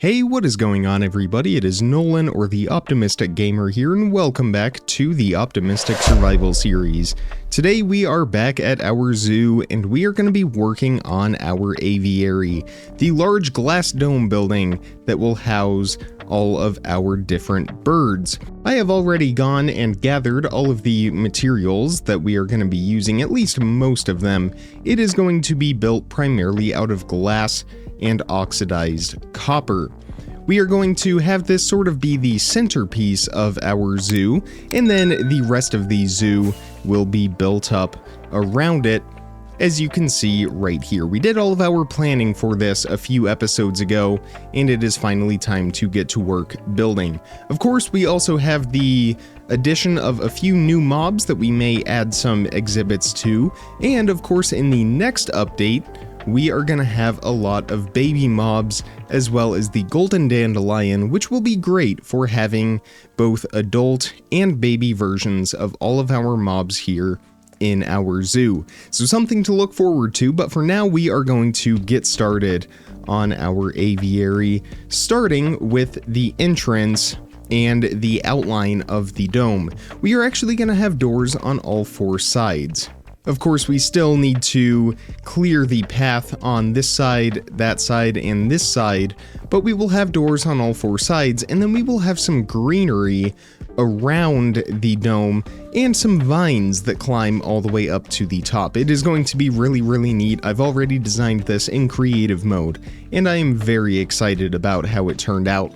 Hey, what is going on everybody? It is Nolan, or the Optimistic Gamer here, and welcome back to the Optimistic Survival series. Today we are back at our zoo, and we are going to be working on our aviary, the large glass dome building that will house all of our different birds. I have already gone and gathered all of the materials that we are going to be using, at least most of them. It is going to be built primarily out of glass and oxidized copper. We are going to have this sort of be the centerpiece of our zoo, and then the rest of the zoo will be built up around it, as you can see right here. We did all of our planning for this a few episodes ago, and it is finally time to get to work building. Of course, we also have the addition of a few new mobs that we may add some exhibits to, and of course in the next update, we are going to have a lot of baby mobs, as well as the golden dandelion, which will be great for having both adult and baby versions of all of our mobs here in our zoo. So something to look forward to, but for now we are going to get started on our aviary, starting with the entrance and the outline of the dome. We are actually going to have doors on all four sides. Of course, we still need to clear the path on this side, that side, and this side, but we will have doors on all four sides, and then we will have some greenery around the dome and some vines that climb all the way up to the top. It is going to be really neat. I've already designed this in creative mode, and I am very excited about how it turned out.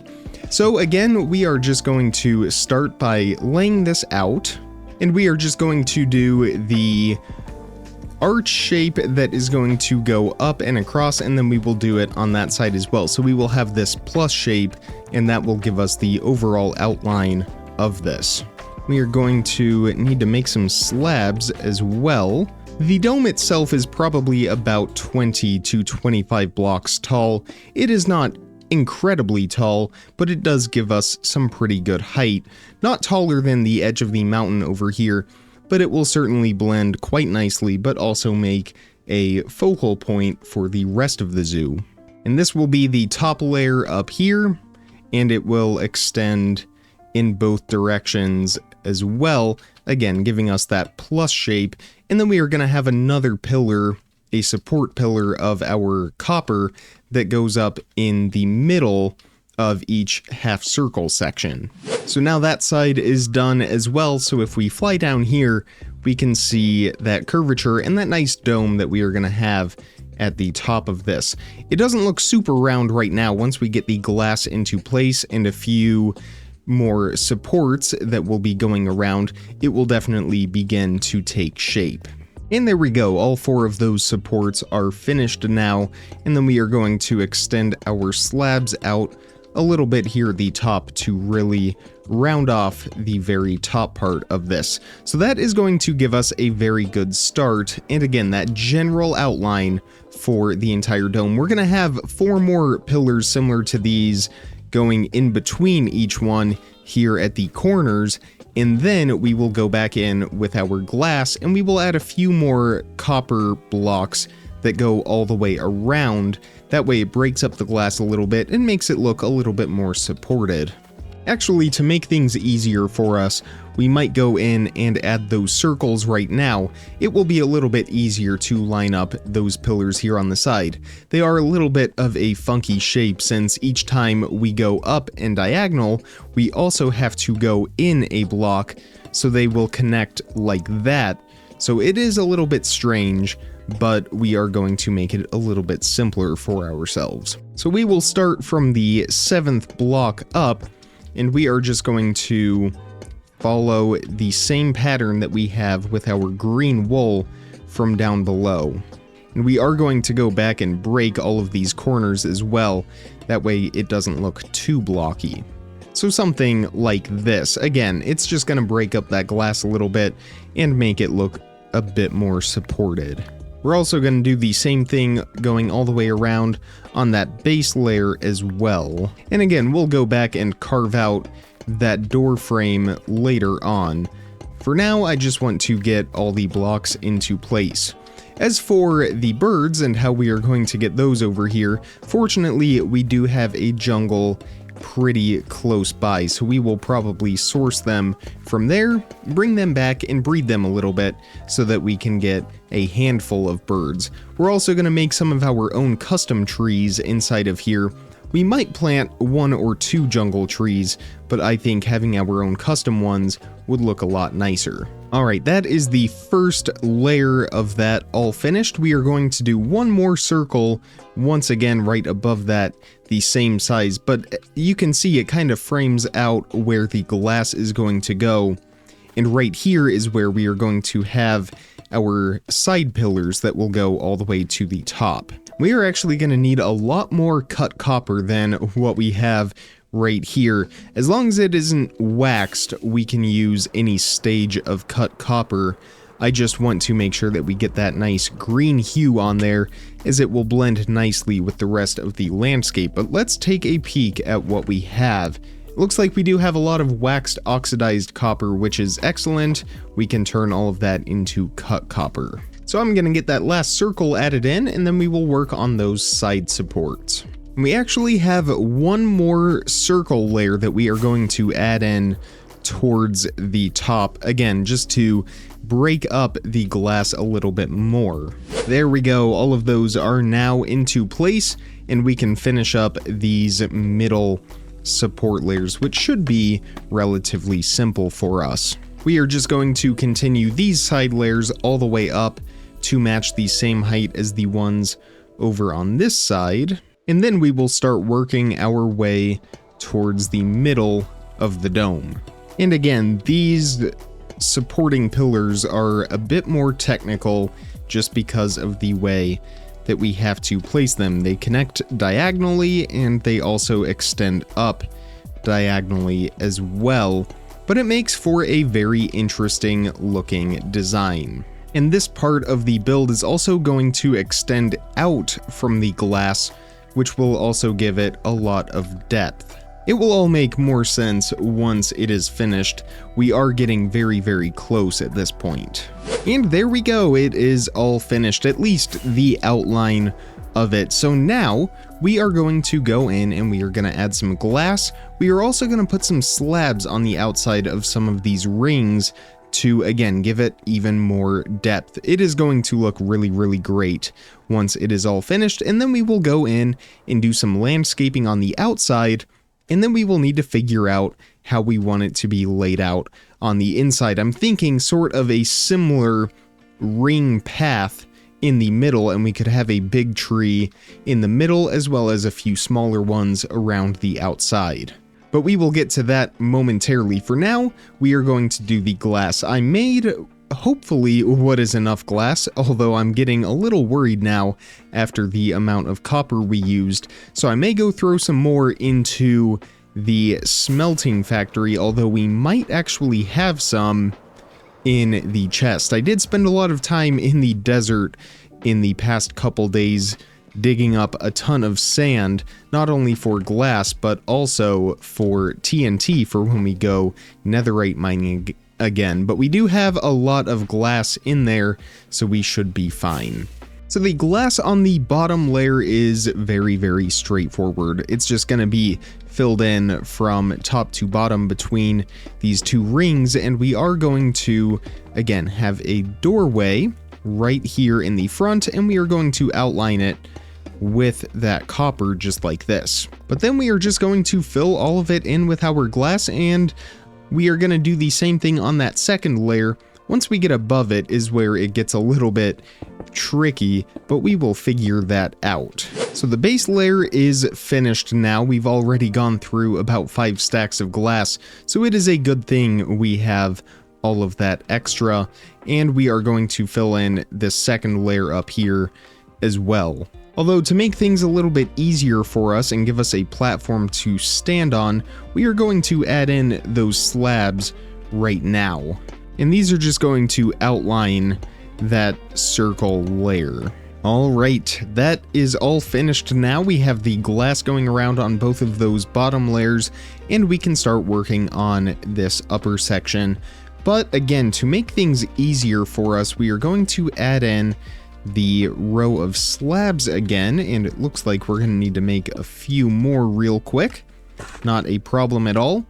So again, we are just going to start by laying this out. And we are just going to do the arch shape that is going to go up and across, and then we will do it on that side as well. So we will have this plus shape, and that will give us the overall outline of this. We are going to need to make some slabs as well. The dome itself is probably about 20 to 25 blocks tall. It is not incredibly tall, but it does give us some pretty good height. Not taller than the edge of the mountain over here, but it will certainly blend quite nicely, but also make a focal point for the rest of the zoo. And this will be the top layer up here, and it will extend in both directions as well, again giving us that plus shape. And then we are going to have another pillar, a support pillar of our copper that goes up in the middle of each half circle section. So now that side is done as well, so if we fly down here, we can see that curvature and that nice dome that we are going to have at the top of this. It doesn't look super round right now. Once we get the glass into place and a few more supports that will be going around, it will definitely begin to take shape. And there we go, all four of those supports are finished now, and then we are going to extend our slabs out a little bit here at the top to really round off the very top part of this. So that is going to give us a very good start, and again, that general outline for the entire dome. We're going to have four more pillars similar to these going in between each one here at the corners, and then we will go back in with our glass and we will add a few more copper blocks that go all the way around. That way it breaks up the glass a little bit and makes it look a little bit more supported. Actually, to make things easier for us, we might go in and add those circles right now. It will be a little bit easier to line up those pillars here on the side. They are a little bit of a funky shape since each time we go up and diagonal, we also have to go in a block, so they will connect like that. So it is a little bit strange, but we are going to make it a little bit simpler for ourselves. So we will start from the 7th block up, and we are just going to follow the same pattern that we have with our green wool from down below. And we are going to go back and break all of these corners as well. That way it doesn't look too blocky. So something like this. Again, it's just going to break up that glass a little bit and make it look a bit more supported. We're also going to do the same thing going all the way around on that base layer as well. And again, we'll go back and carve out that door frame later on. For now, I just want to get all the blocks into place. As for the birds and how we are going to get those over here, fortunately we do have a jungle pretty close by, so we will probably source them from there, bring them back and breed them a little bit so that we can get a handful of birds. We're also going to make some of our own custom trees inside of here. We might plant 1 or 2 jungle trees, but I think having our own custom ones would look a lot nicer. Alright, that is the first layer of that all finished. We are going to do one more circle once again right above that, the same size, but you can see it kind of frames out where the glass is going to go. And right here is where we are going to have our side pillars that will go all the way to the top. We are actually going to need a lot more cut copper than what we have right here. As long as it isn't waxed, we can use any stage of cut copper. I just want to make sure that we get that nice green hue on there, as it will blend nicely with the rest of the landscape. But let's take a peek at what we have. It looks like we do have a lot of waxed oxidized copper, which is excellent. We can turn all of that into cut copper. So I'm going to get that last circle added in, and then we will work on those side supports. We actually have one more circle layer that we are going to add in towards the top, again, just to break up the glass a little bit more. There we go, all of those are now into place, and we can finish up these middle support layers, which should be relatively simple for us. We are just going to continue these side layers all the way up to match the same height as the ones over on this side, and then we will start working our way towards the middle of the dome. And again, these supporting pillars are a bit more technical just because of the way that we have to place them. They connect diagonally and they also extend up diagonally as well, but it makes for a very interesting looking design. And this part of the build is also going to extend out from the glass, which will also give it a lot of depth. It will all make more sense once it is finished. We are getting very, very close at this point. And there we go, it is all finished, at least the outline of it. So now we are going to go in and we are going to add some glass. We are also going to put some slabs on the outside of some of these rings to, again, give it even more depth. It is going to look really, really great once it is all finished, and then we will go in and do some landscaping on the outside, and then we will need to figure out how we want it to be laid out on the inside. I'm thinking sort of a similar ring path in the middle, and we could have a big tree in the middle as well as a few smaller ones around the outside. But we will get to that momentarily. For now, we are going to do the glass. I made, hopefully, what is enough glass, although I'm getting a little worried now after the amount of copper we used. So I may go throw some more into the smelting factory, although we might actually have some in the chest. I did spend a lot of time in the desert in the past couple days digging up a ton of sand, not only for glass, but also for TNT for when we go netherite mining again. But we do have a lot of glass in there, so we should be fine. So the glass on the bottom layer is very, very straightforward. It's just going to be filled in from top to bottom between these two rings, and we are going to, again, have a doorway right here in the front, and we are going to outline it with that copper just like this. But then we are just going to fill all of it in with our glass, and we are going to do the same thing on that second layer. Once we get above it is where it gets a little bit tricky, but we will figure that out. So the base layer is finished now. We've already gone through about 5 stacks of glass, so it is a good thing we have all of that extra, and we are going to fill in this second layer up here as well. Although to make things a little bit easier for us and give us a platform to stand on, we are going to add in those slabs right now. And these are just going to outline that circle layer. Alright, that is all finished now. We have the glass going around on both of those bottom layers, and we can start working on this upper section. But again, to make things easier for us, we are going to add in the row of slabs again, and it looks like we're going to need to make a few more real quick. Not a problem at all.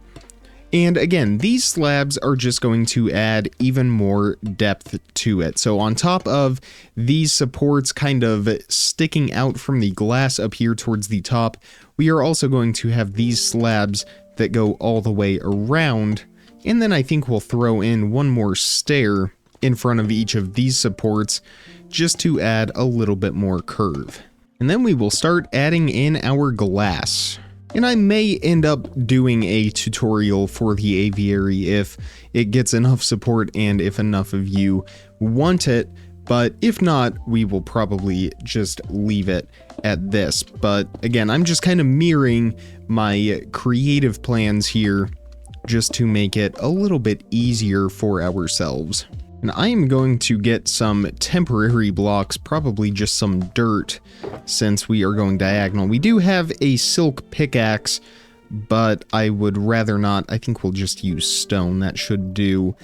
And again, these slabs are just going to add even more depth to it. So on top of these supports kind of sticking out from the glass up here towards the top, we are also going to have these slabs that go all the way around. And then I think we'll throw in one more stair in front of each of these supports just to add a little bit more curve. And then we will start adding in our glass. And I may end up doing a tutorial for the aviary if it gets enough support and if enough of you want it, but if not, we will probably just leave it at this. But again, I'm just kind of mirroring my creative plans here just to make it a little bit easier for ourselves. And I am going to get some temporary blocks, probably just some dirt, since we are going diagonal. We do have a silk pickaxe, but I would rather not. I think we'll just use stone. That should do.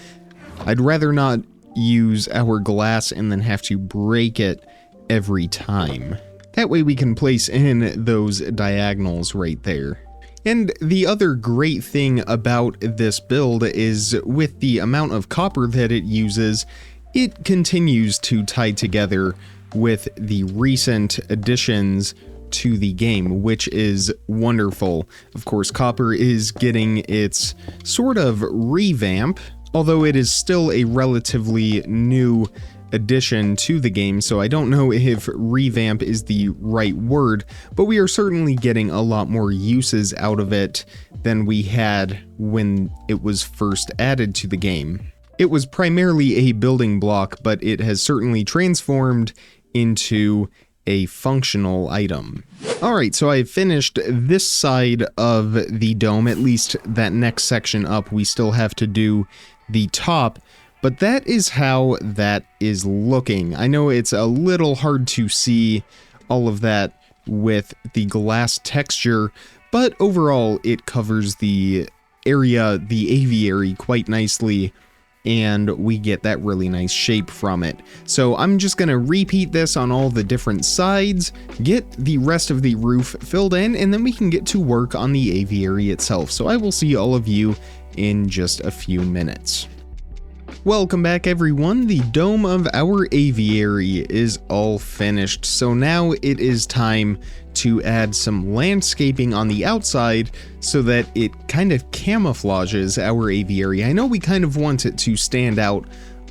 I'd rather not use our glass and then have to break it every time. That way we can place in those diagonals right there. And the other great thing about this build is with the amount of copper that it uses, it continues to tie together with the recent additions to the game, which is wonderful. Of course, copper is getting its sort of revamp, although it is still a relatively new addition to the game, so I don't know if revamp is the right word, but we are certainly getting a lot more uses out of it than we had when it was first added to the game. It was primarily a building block, but it has certainly transformed into a functional item. Alright, so I finished this side of the dome, at least that next section up. We still have to do the top, but that is how that is looking. I know it's a little hard to see all of that with the glass texture, but overall it covers the area, the aviary, quite nicely, and we get that really nice shape from it. So I'm just going to repeat this on all the different sides, get the rest of the roof filled in, and then we can get to work on the aviary itself. So I will see all of you in just a few minutes. Welcome back everyone, the dome of our aviary is all finished, so now it is time to add some landscaping on the outside so that it kind of camouflages our aviary. I know we kind of want it to stand out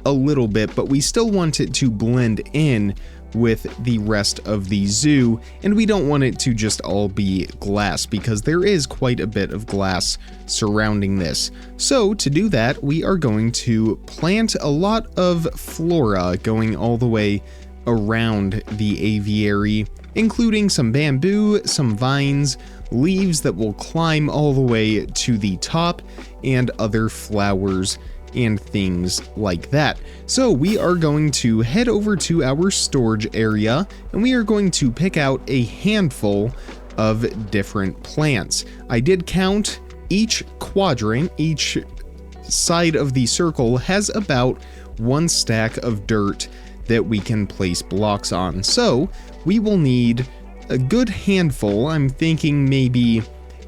a little bit, but we still want it to blend in with the rest of the zoo, and we don't want it to just all be glass because there is quite a bit of glass surrounding this. So to do that, we are going to plant a lot of flora going all the way around the aviary, including some bamboo, some vines, leaves that will climb all the way to the top, and other flowers and things like that. So we are going to head over to our storage area and we are going to pick out a handful of different plants. I did count each quadrant, each side of the circle has about one stack of dirt that we can place blocks on. So we will need a good handful, I'm thinking maybe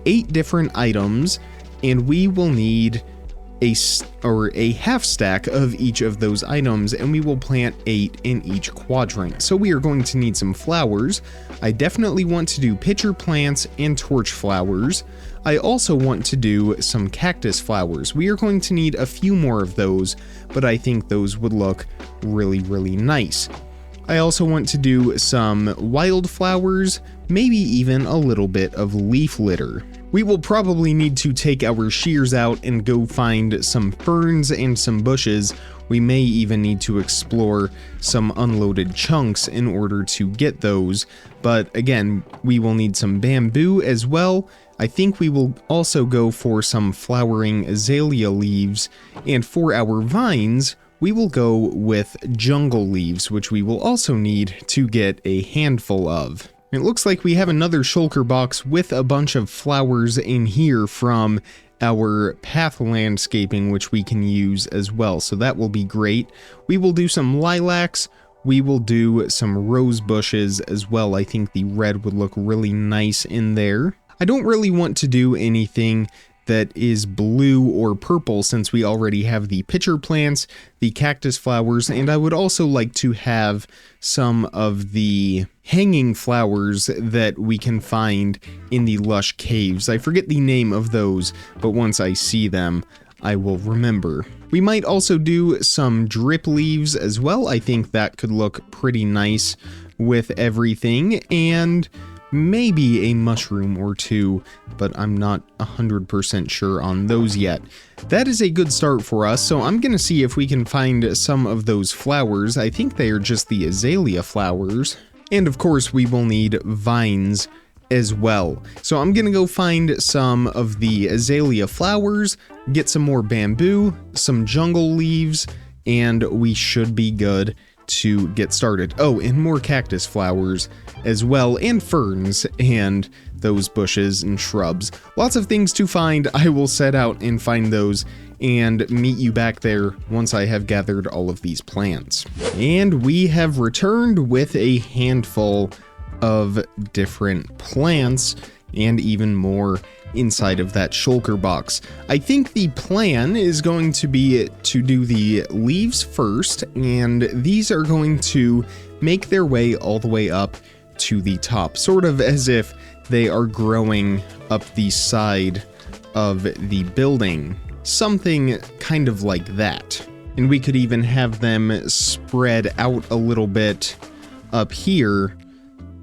8 different items, and we will need a half stack of each of those items, and we will plant 8 in each quadrant. So we are going to need some flowers. I definitely want to do pitcher plants and torch flowers. I also want to do some cactus flowers. We are going to need a few more of those, but I think those would look really nice. I also want to do some wildflowers, maybe even a little bit of leaf litter. We will probably need to take our shears out and go find some ferns and some bushes. We may even need to explore some unloaded chunks in order to get those, but again, we will need some bamboo as well. I think we will also go for some flowering azalea leaves, and for our vines, we will go with jungle leaves, which we will also need to get a handful of. It looks like we have another shulker box with a bunch of flowers in here from our path landscaping, which we can use as well, so that will be great. We will do some lilacs, we will do some rose bushes as well. I think the red would look really nice in there. I don't really want to do anything that is blue or purple since we already have the pitcher plants, the cactus flowers, and I would also like to have some of the hanging flowers that we can find in the lush caves. I forget the name of those, but once I see them, I will remember. We might also do some drip leaves as well. I think that could look pretty nice with everything, and maybe a mushroom or two, but I'm not 100% sure on those yet. That is a good start for us, so I'm gonna see if we can find some of those flowers. I think they are just the azalea flowers. And of course, we will need vines as well. So I'm gonna go find some of the azalea flowers, get some more bamboo, some jungle leaves, and we should be good to get started. Oh, and more cactus flowers as well, and ferns, and those bushes and shrubs. Lots of things to find. I will set out and find those and meet you back there once I have gathered all of these plants. And we have returned with a handful of different plants and even more inside of that shulker box. I think the plan is going to be to do the leaves first, and these are going to make their way all the way up to the top, sort of as if they are growing up the side of the building, something kind of like that. And we could even have them spread out a little bit up here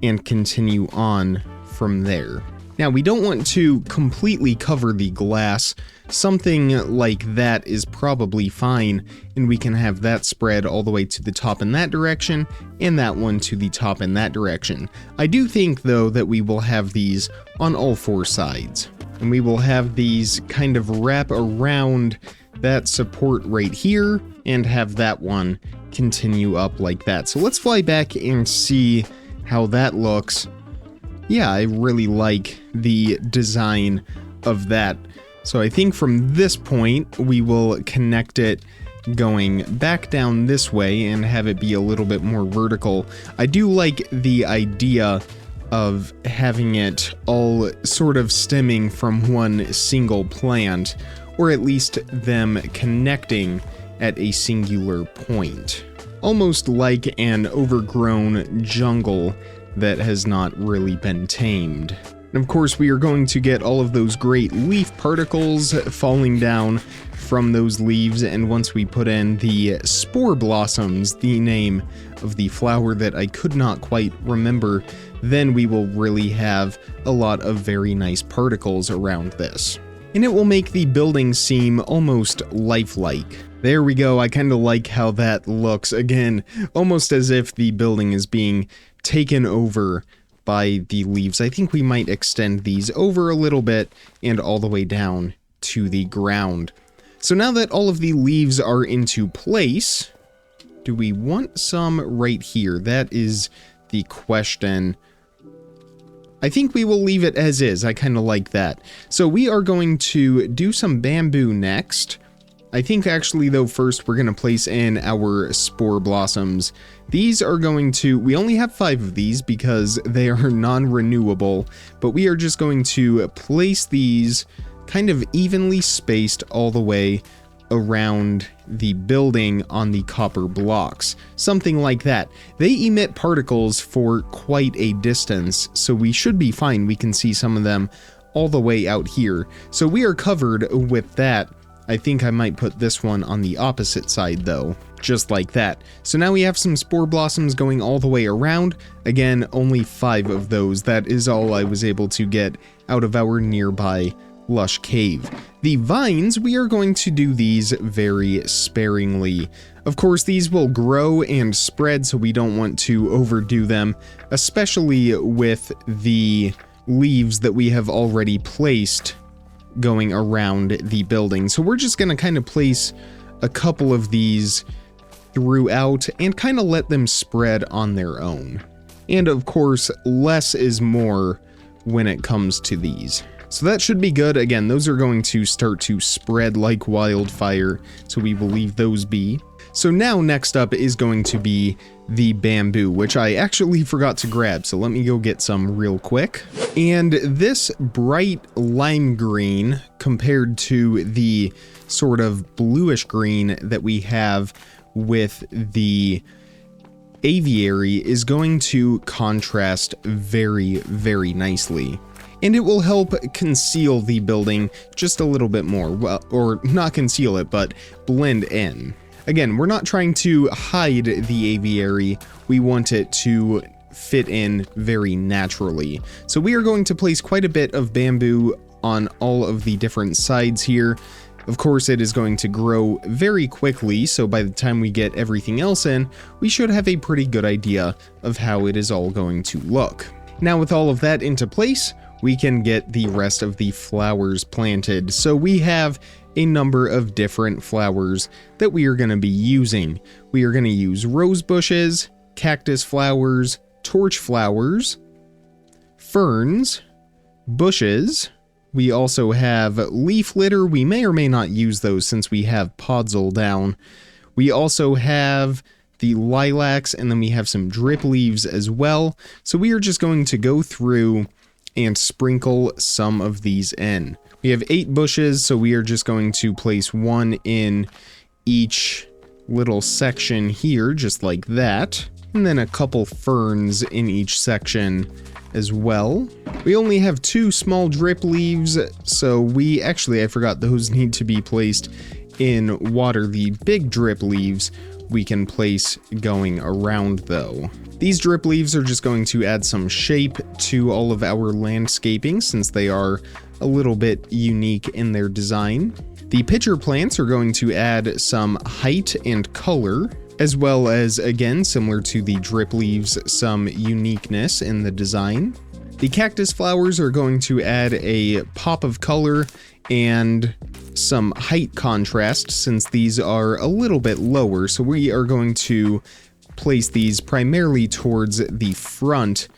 and continue on from there. Now, we don't want to completely cover the glass. Something like that is probably fine, and we can have that spread all the way to the top in that direction, and that one to the top in that direction. I do think, though, that we will have these on all four sides, and we will have these kind of wrap around that support right here, and have that one continue up like that. So let's fly back and see how that looks. Yeah, I really like the design of that. So I think from this point, we will connect it going back down this way and have it be a little bit more vertical. I do like the idea of having it all sort of stemming from one single plant, or at least them connecting at a singular point. Almost like an overgrown jungle that has not really been tamed. And of course, we are going to get all of those great leaf particles falling down from those leaves, and once we put in the spore blossoms, the name of the flower that I could not quite remember, then we will really have a lot of very nice particles around this. And it will make the building seem almost lifelike. There we go, I kind of like how that looks. Again, almost as if the building is being taken over by the leaves. I think we might extend these over a little bit and all the way down to the ground. So now that all of the leaves are into place, do we want some right here? That is the question. I think we will leave it as is. I kind of like that. So we are going to do some bamboo next. I think actually though first we're going to place in our spore blossoms. These are going to, we only have 5 of these because they are non-renewable, but we are just going to place these kind of evenly spaced all the way around the building on the copper blocks. Something like that. They emit particles for quite a distance, so we should be fine. We can see some of them all the way out here. So we are covered with that. I think I might put this one on the opposite side though, just like that. So now we have some spore blossoms going all the way around. Again, only 5 of those. That is all I was able to get out of our nearby lush cave. The vines, we are going to do these very sparingly. Of course, these will grow and spread, so we don't want to overdo them, especially with the leaves that we have already placed going around the building. So we're just going to kind of place a couple of these throughout and kind of let them spread on their own. And of course, less is more when it comes to these. So that should be good. Again, those are going to start to spread like wildfire, so we will leave those be. So now next up is going to be the bamboo, which I actually forgot to grab, so let me go get some real quick. And this bright lime green compared to the sort of bluish green that we have with the Aviary is going to contrast very, very nicely. And it will help conceal the building just a little bit more, well, or not conceal it, but blend in. Again, we're not trying to hide the aviary, we want it to fit in very naturally. So we are going to place quite a bit of bamboo on all of the different sides here. Of course, it is going to grow very quickly, so by the time we get everything else in, we should have a pretty good idea of how it is all going to look. Now with all of that into place, we can get the rest of the flowers planted. So we have a number of different flowers that we are going to be using. We are going to use rose bushes, cactus flowers, torch flowers, ferns, bushes. We also have leaf litter. We may or may not use those since we have podzol down. We also have the lilacs, and then we have some drip leaves as well. So we are just going to go through and sprinkle some of these in. We have 8 bushes, so we are just going to place one in each little section here, just like that. And then a couple ferns in each section as well. We only have 2 small drip leaves, so I forgot those need to be placed in water. The big drip leaves we can place going around though. These drip leaves are just going to add some shape to all of our landscaping since they are a little bit unique in their design. The pitcher plants are going to add some height and color, as well as, again, similar to the drip leaves, some uniqueness in the design. The cactus flowers are going to add a pop of color and some height contrast since these are a little bit lower, so we are going to place these primarily towards the front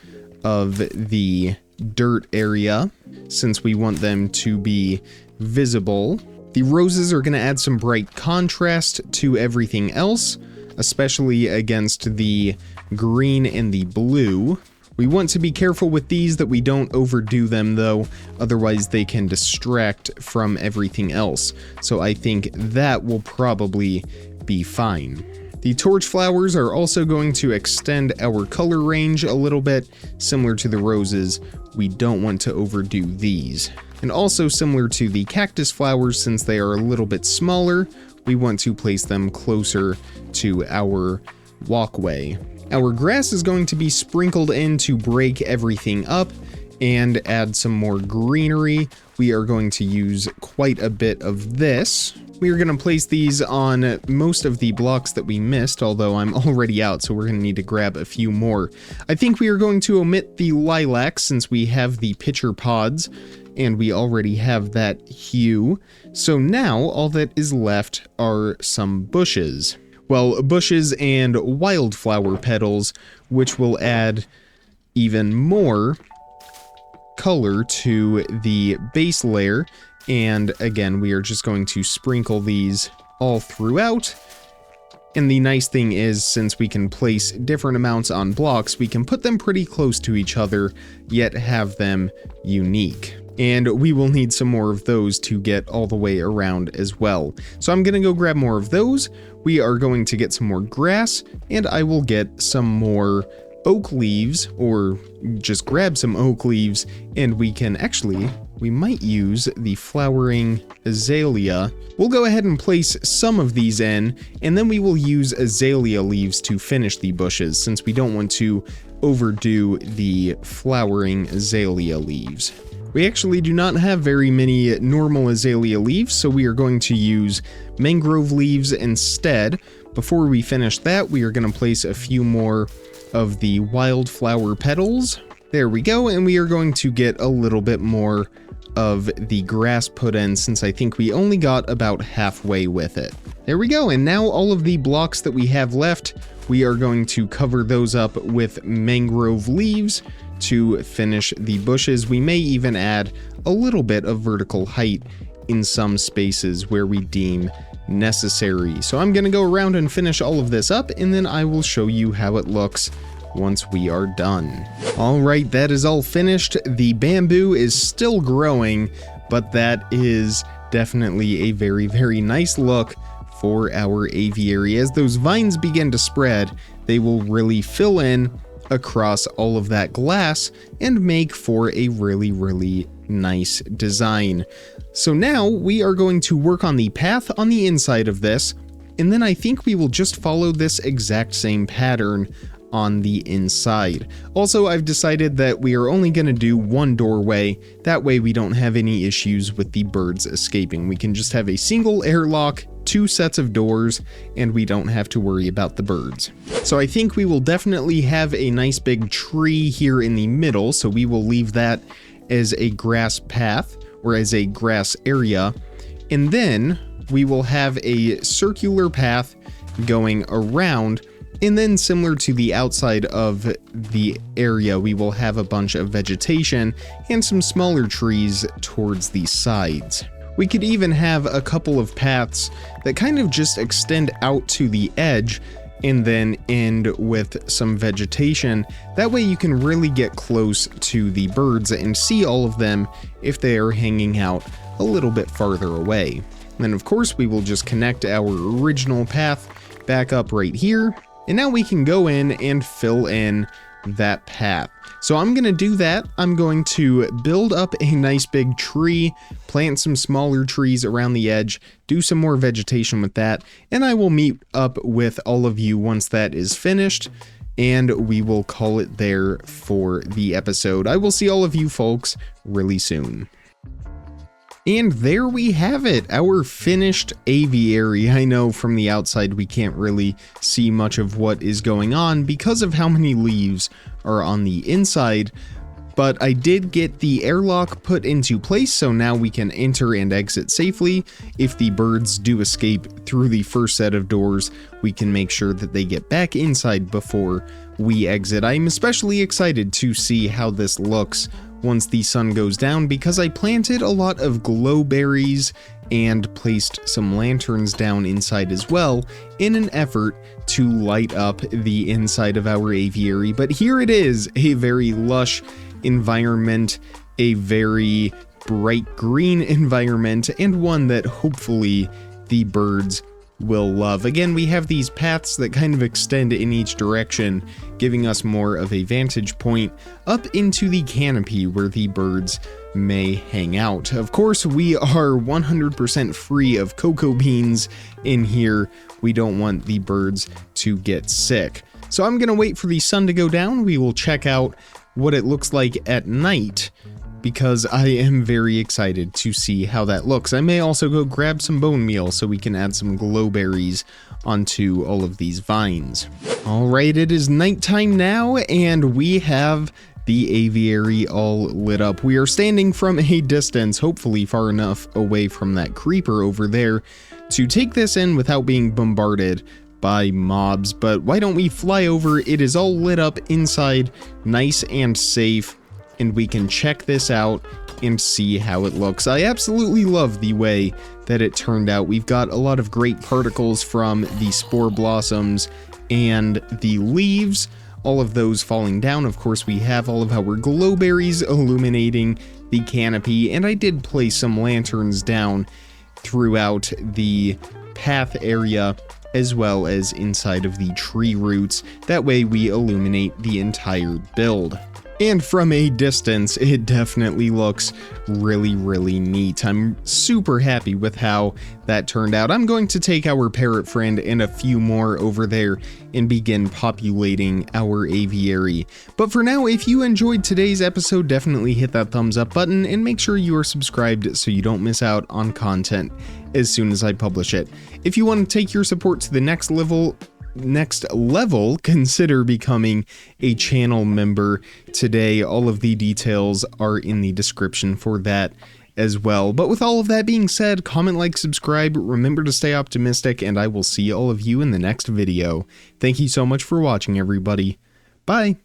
of the dirt area since we want them to be visible. The roses are going to add some bright contrast to everything else, especially against the green and the blue. We want to be careful with these that we don't overdo them though, otherwise they can distract from everything else. So I think that will probably be fine. The torch flowers are also going to extend our color range a little bit, similar to the roses. We don't want to overdo these. And also similar to the cactus flowers, since they are a little bit smaller, we want to place them closer to our walkway. Our grass is going to be sprinkled in to break everything up and add some more greenery. We are going to use quite a bit of this. We are going to place these on most of the blocks that we missed, although I'm already out, so we're going to need to grab a few more. I think we are going to omit the lilacs since we have the pitcher pods, and we already have that hue. So now all that is left are some bushes. Well, bushes and wildflower petals, which will add even more color to the base layer. And again, we are just going to sprinkle these all throughout. And the nice thing is, since we can place different amounts on blocks, we can put them pretty close to each other, yet have them unique. And we will need some more of those to get all the way around as well. So I'm going to go grab more of those. We are going to get some more grass, and I will get some more oak leaves, or just grab some oak leaves, and we might use the flowering azalea. We'll go ahead and place some of these in, and then we will use azalea leaves to finish the bushes, since we don't want to overdo the flowering azalea leaves. We actually do not have very many normal azalea leaves, so we are going to use mangrove leaves instead. Before we finish that, we are going to place a few more of the wildflower petals. There we go, and we are going to get a little bit more of the grass put in, since I think we only got about halfway with it. There we go, and now all of the blocks that we have left, we are going to cover those up with mangrove leaves to finish the bushes. We may even add a little bit of vertical height in some spaces where we deem necessary. So I'm going to go around and finish all of this up, and then I will show you how it looks once we are done. Alright, that is all finished. The bamboo is still growing, but that is definitely a very, very nice look for our aviary. As those vines begin to spread, they will really fill in across all of that glass and make for a really, really nice design. So now we are going to work on the path on the inside of this, and then I think we will just follow this exact same pattern on the inside. Also, I've decided that we are only going to do one doorway. That way we don't have any issues with the birds escaping. We can just have a single airlock, 2 sets of doors, and we don't have to worry about the birds. So I think we will definitely have a nice big tree here in the middle, so we will leave that as a grass path or as a grass area. And then we will have a circular path going around. And then similar to the outside of the area, we will have a bunch of vegetation and some smaller trees towards the sides. We could even have a couple of paths that kind of just extend out to the edge and then end with some vegetation. That way you can really get close to the birds and see all of them if they are hanging out a little bit farther away. And then of course we will just connect our original path back up right here. And now we can go in and fill in that path. So I'm going to do that. I'm going to build up a nice big tree, plant some smaller trees around the edge, do some more vegetation with that, and I will meet up with all of you once that is finished, and we will call it there for the episode. I will see all of you folks really soon. And there we have it, our finished aviary. I know from the outside we can't really see much of what is going on because of how many leaves are on the inside, but I did get the airlock put into place, so now we can enter and exit safely. If the birds do escape through the first set of doors, we can make sure that they get back inside before we exit. I'm especially excited to see how this looks once the sun goes down, because I planted a lot of glowberries and placed some lanterns down inside as well in an effort to light up the inside of our aviary. But here it is, a very lush environment, a very bright green environment, and one that hopefully the birds will love. Again, we have these paths that kind of extend in each direction, giving us more of a vantage point up into the canopy where the birds may hang out. Of course, we are 100% free of cocoa beans in here. We don't want the birds to get sick. So I'm gonna wait for the sun to go down. We will check out what it looks like at night, because I am very excited to see how that looks. I may also go grab some bone meal so we can add some glowberries onto all of these vines. Alright, it is nighttime now, and we have the aviary all lit up. We are standing from a distance, hopefully far enough away from that creeper over there, to take this in without being bombarded by mobs. But why don't we fly over? It is all lit up inside, nice and safe, and we can check this out and see how it looks. I absolutely love the way that it turned out. We've got a lot of great particles from the spore blossoms and the leaves, all of those falling down. Of course, we have all of our glowberries illuminating the canopy, and I did place some lanterns down throughout the path area as well as inside of the tree roots. That way we illuminate the entire build. And from a distance, it definitely looks really, really neat. I'm super happy with how that turned out. I'm going to take our parrot friend and a few more over there and begin populating our aviary. But for now, if you enjoyed today's episode, definitely hit that thumbs up button and make sure you are subscribed so you don't miss out on content as soon as I publish it. If you want to take your support to the next level, consider becoming a channel member today. All of the details are in the description for that as well. But with all of that being said, comment, like, subscribe, remember to stay optimistic, and I will see all of you in the next video. Thank you so much for watching, everybody. Bye!